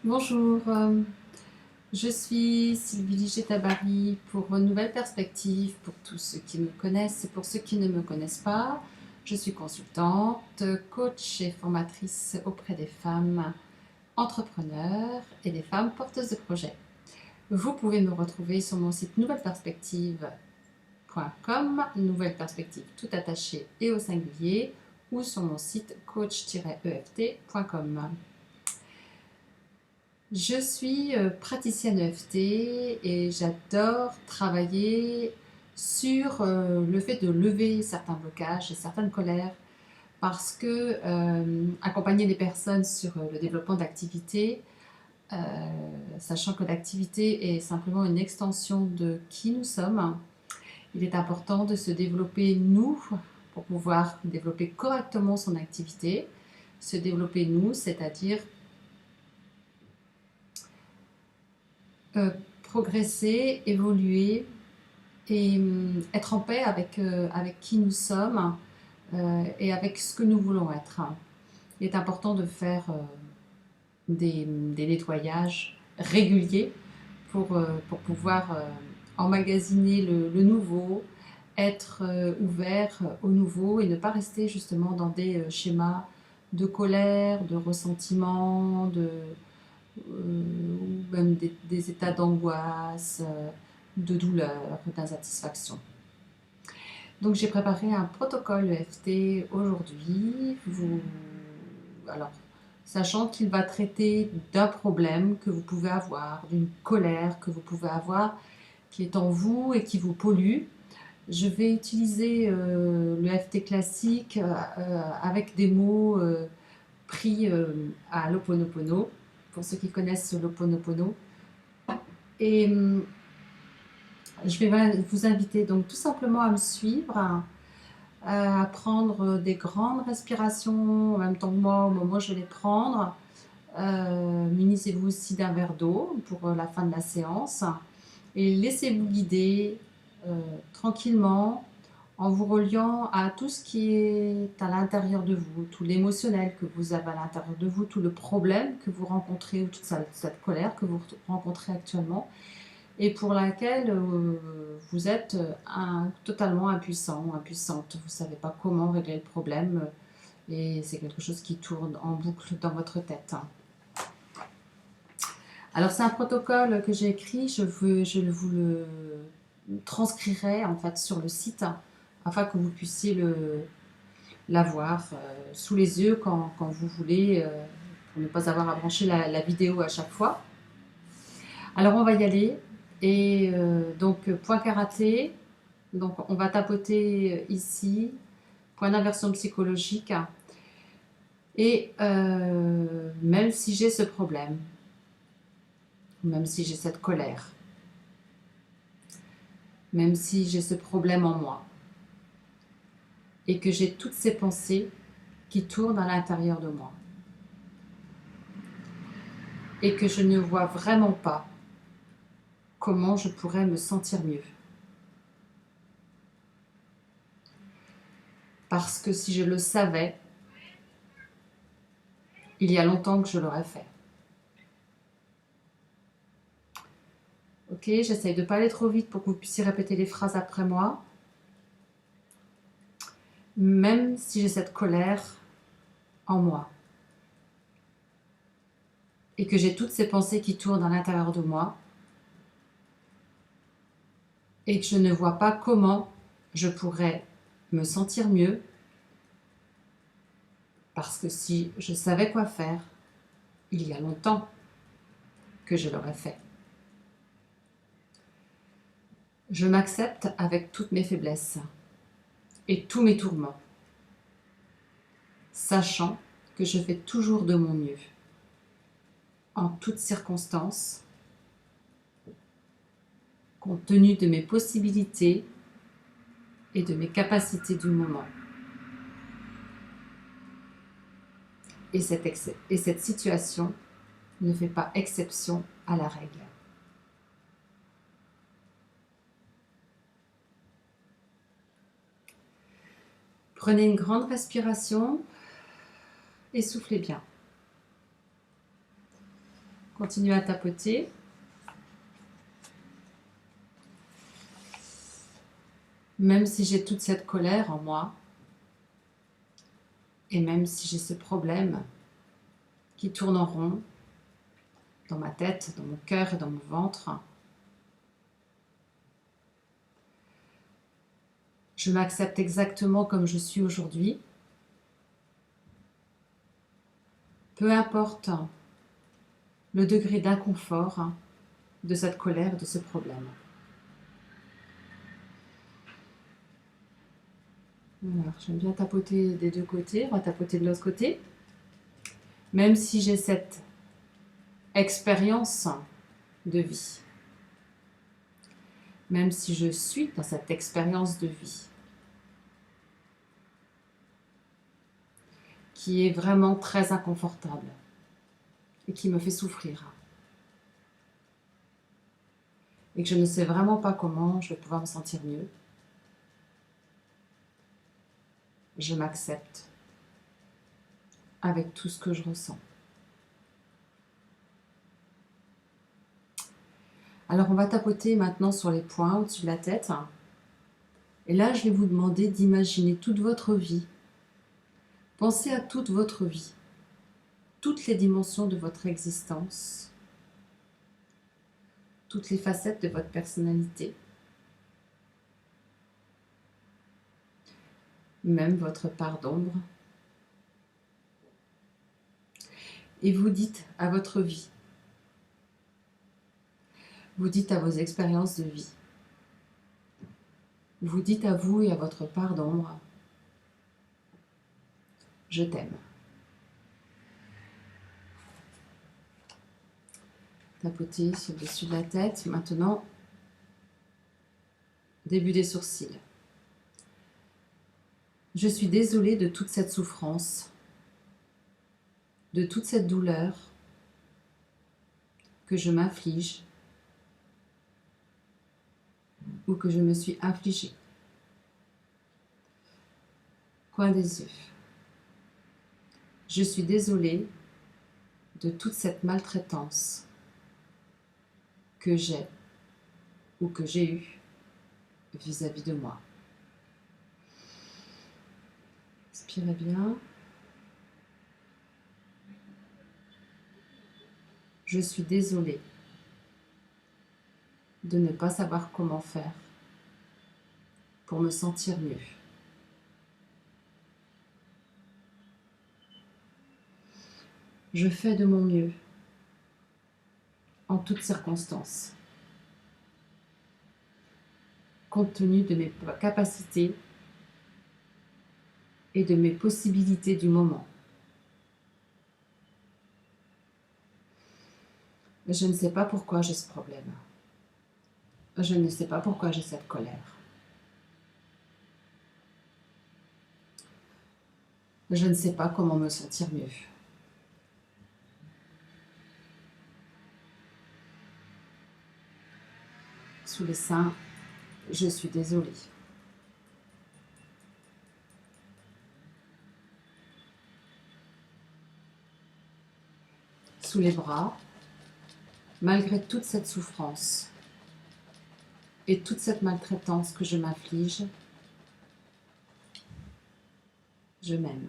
Bonjour, je suis Sylvie Liget-Tabary pour Nouvelles Perspectives, pour tous ceux qui me connaissent et pour ceux qui ne me connaissent pas. Je suis consultante, coach et formatrice auprès des femmes entrepreneurs et des femmes porteuses de projets. Vous pouvez me retrouver sur mon site nouvelleperspective.com, Nouvelles Perspectives tout attaché et au singulier, ou sur mon site coach-eft.com. Je suis praticienne EFT et j'adore travailler sur le fait de lever certains blocages et certaines colères parce que accompagner les personnes sur le développement d'activités, euh, sachant que l'activité est simplement une extension de qui nous sommes, il est important de se développer nous pour pouvoir développer correctement son activité. Se développer nous, c'est-à-dire progresser, évoluer et être en paix avec qui nous sommes et avec ce que nous voulons être. Il est important de faire des nettoyages réguliers pour pouvoir emmagasiner le nouveau, être ouvert au nouveau et ne pas rester justement dans des schémas de colère, de ressentiment, ou même des états d'angoisse, de douleur, d'insatisfaction. Donc j'ai préparé un protocole EFT aujourd'hui. Alors, sachant qu'il va traiter d'un problème que vous pouvez avoir, d'une colère que vous pouvez avoir, qui est en vous et qui vous pollue. Je vais utiliser le EFT classique avec des mots pris à l'Ho'oponopono, pour ceux qui connaissent l'Ho'oponopono. Et je vais vous inviter donc tout simplement à me suivre, à prendre des grandes respirations en même temps que moi au moment où je vais les prendre. Munissez-vous aussi d'un verre d'eau pour la fin de la séance et laissez-vous guider tranquillement en vous reliant à tout ce qui est à l'intérieur de vous, tout l'émotionnel que vous avez à l'intérieur de vous, tout le problème que vous rencontrez ou toute cette colère que vous rencontrez actuellement et pour laquelle vous êtes totalement impuissant ou impuissante. Vous ne savez pas comment régler le problème et c'est quelque chose qui tourne en boucle dans votre tête. Alors c'est un protocole que j'ai écrit, je vous le transcrirai en fait sur le site afin que vous puissiez l'avoir sous les yeux quand vous voulez, pour ne pas avoir à brancher la vidéo à chaque fois. Alors on va y aller. Et donc point karaté, donc on va tapoter ici, point d'inversion psychologique. Et même si j'ai ce problème, même si j'ai cette colère, même si j'ai ce problème en moi, et que j'ai toutes ces pensées qui tournent à l'intérieur de moi, et que je ne vois vraiment pas comment je pourrais me sentir mieux. Parce que si je le savais, il y a longtemps que je l'aurais fait. Ok, j'essaye de ne pas aller trop vite pour que vous puissiez répéter les phrases après moi. Même si j'ai cette colère en moi et que j'ai toutes ces pensées qui tournent à l'intérieur de moi et que je ne vois pas comment je pourrais me sentir mieux, parce que si je savais quoi faire, il y a longtemps que je l'aurais fait. Je m'accepte avec toutes mes faiblesses et tous mes tourments, sachant que je fais toujours de mon mieux, en toutes circonstances, compte tenu de mes possibilités et de mes capacités du moment. Et cette situation ne fait pas exception à la règle. Prenez une grande respiration et soufflez bien. Continuez à tapoter. Même si j'ai toute cette colère en moi, et même si j'ai ce problème qui tourne en rond dans ma tête, dans mon cœur et dans mon ventre, je m'accepte exactement comme je suis aujourd'hui. Peu importe le degré d'inconfort de cette colère, de ce problème. Alors, j'aime bien tapoter des deux côtés, on va tapoter de l'autre côté. Même si j'ai cette expérience de vie, même si je suis dans cette expérience de vie, qui est vraiment très inconfortable et qui me fait souffrir, et que je ne sais vraiment pas comment je vais pouvoir me sentir mieux, je m'accepte avec tout ce que je ressens. Alors on va tapoter maintenant sur les points au-dessus de la tête. Et là, je vais vous demander d'imaginer toute votre vie. Pensez à toute votre vie, toutes les dimensions de votre existence, toutes les facettes de votre personnalité, même votre part d'ombre. Et vous dites à votre vie, vous dites à vos expériences de vie, vous dites à vous et à votre part d'ombre, je t'aime. Tapotez sur le dessus de la tête. Maintenant, début des sourcils. Je suis désolée de toute cette souffrance, de toute cette douleur que je m'inflige ou que je me suis infligée. Coin des yeux. Je suis désolée de toute cette maltraitance que j'ai ou que j'ai eue vis-à-vis de moi. Inspirez bien. Je suis désolée de ne pas savoir comment faire pour me sentir mieux. Je fais de mon mieux en toutes circonstances, compte tenu de mes capacités et de mes possibilités du moment. Je ne sais pas pourquoi j'ai ce problème. Je ne sais pas pourquoi j'ai cette colère. Je ne sais pas comment me sentir mieux. Sous les seins, je suis désolée. Sous les bras, malgré toute cette souffrance et toute cette maltraitance que je m'inflige, je m'aime.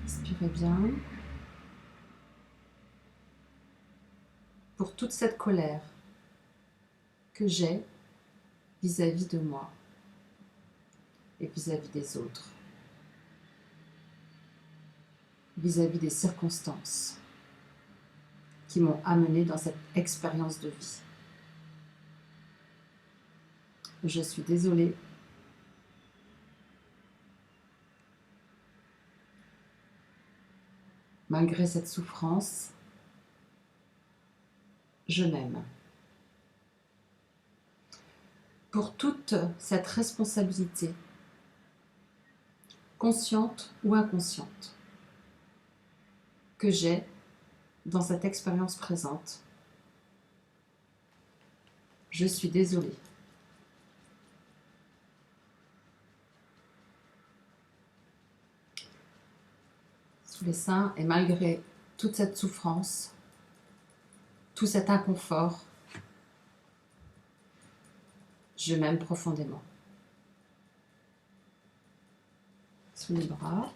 Inspirez bien. Pour toute cette colère que j'ai vis-à-vis de moi et vis-à-vis des autres, vis-à-vis des circonstances qui m'ont amené dans cette expérience de vie. Je suis désolée. Malgré cette souffrance, je m'aime. Pour toute cette responsabilité, consciente ou inconsciente, que j'ai dans cette expérience présente, je suis désolée. sous les seins, et malgré toute cette souffrance, tout cet inconfort, je m'aime profondément. Sous les bras.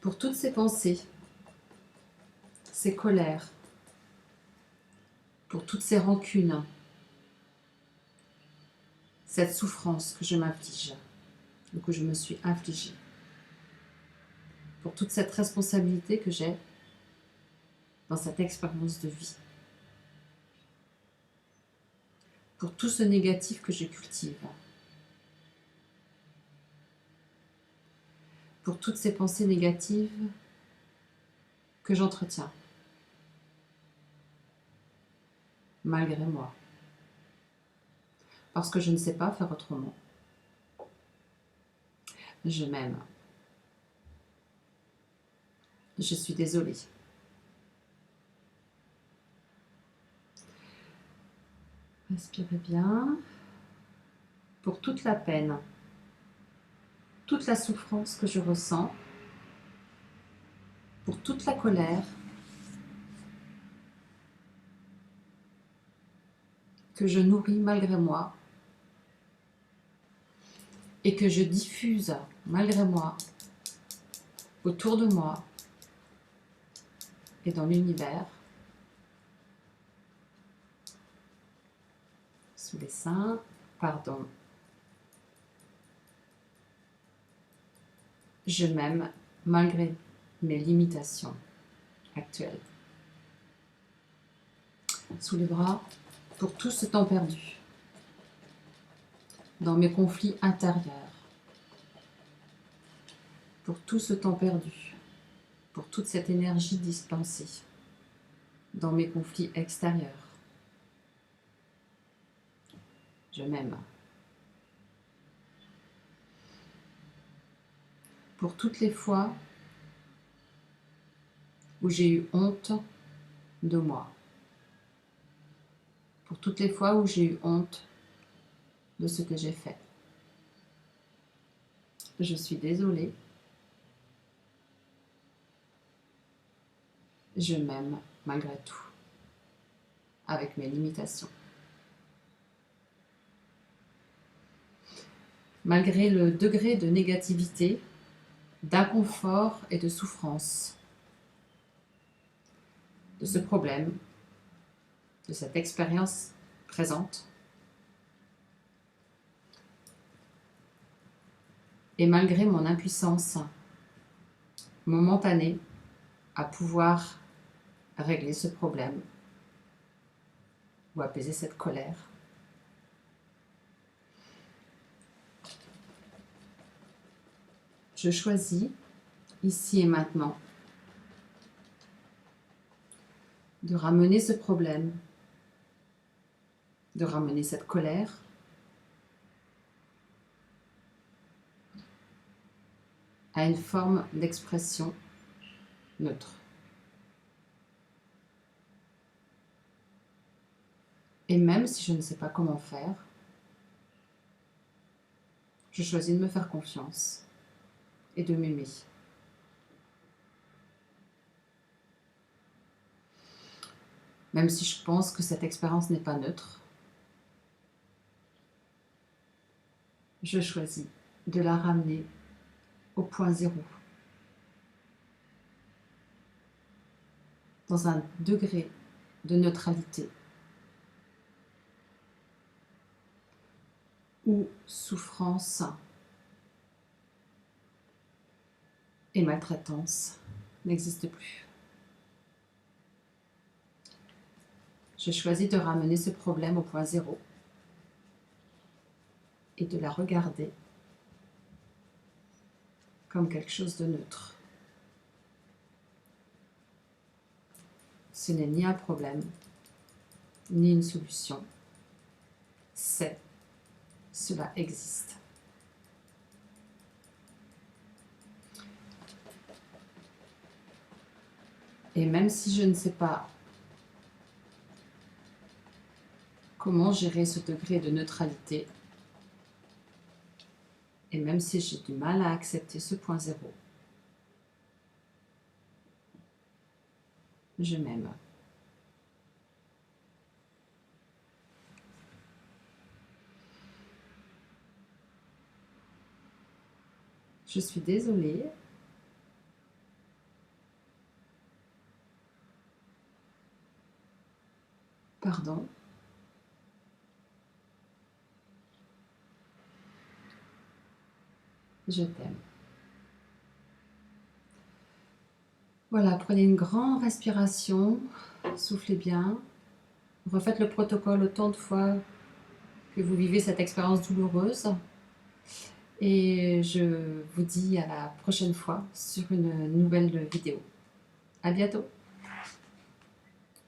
Pour toutes ces pensées, ces colères, pour toutes ces rancunes, cette souffrance que je m'inflige, ou que je me suis infligée, pour toute cette responsabilité que j'ai dans cette expérience de vie, pour tout ce négatif que je cultive, pour toutes ces pensées négatives que j'entretiens, malgré moi, parce que je ne sais pas faire autrement. Je m'aime. Je suis désolée. Respirez bien. Pour toute la peine, toute la souffrance que je ressens, pour toute la colère que je nourris malgré moi et que je diffuse malgré moi autour de moi et dans l'univers, sous les seins, pardon. Je m'aime malgré mes limitations actuelles. Sous les bras, pour tout ce temps perdu, dans mes conflits intérieurs, pour tout ce temps perdu, pour toute cette énergie dispensée, dans mes conflits extérieurs. Je m'aime. Pour toutes les fois où j'ai eu honte de moi. Pour toutes les fois où j'ai eu honte de ce que j'ai fait. Je suis désolée. Je m'aime malgré tout, avec mes limitations. Malgré le degré de négativité, d'inconfort et de souffrance de ce problème, de cette expérience présente, et malgré mon impuissance momentanée à pouvoir régler ce problème ou apaiser cette colère, je choisis, ici et maintenant, de ramener ce problème, de ramener cette colère à une forme d'expression neutre. Et même si je ne sais pas comment faire, je choisis de me faire confiance et de m'aimer. Même si je pense que cette expérience n'est pas neutre, je choisis de la ramener au point zéro, dans un degré de neutralité où souffrance et maltraitance n'existent plus. Je choisis de ramener ce problème au point zéro et de la regarder comme quelque chose de neutre. Ce n'est ni un problème, ni une solution. Cela existe. Et même si je ne sais pas comment gérer ce degré de neutralité, et même si j'ai du mal à accepter ce point zéro, Je m'aime. Je suis désolée. Pardon. Je t'aime. Voilà, prenez une grande respiration, soufflez bien. Refaites le protocole autant de fois que vous vivez cette expérience douloureuse. Et je vous dis à la prochaine fois sur une nouvelle vidéo. À bientôt!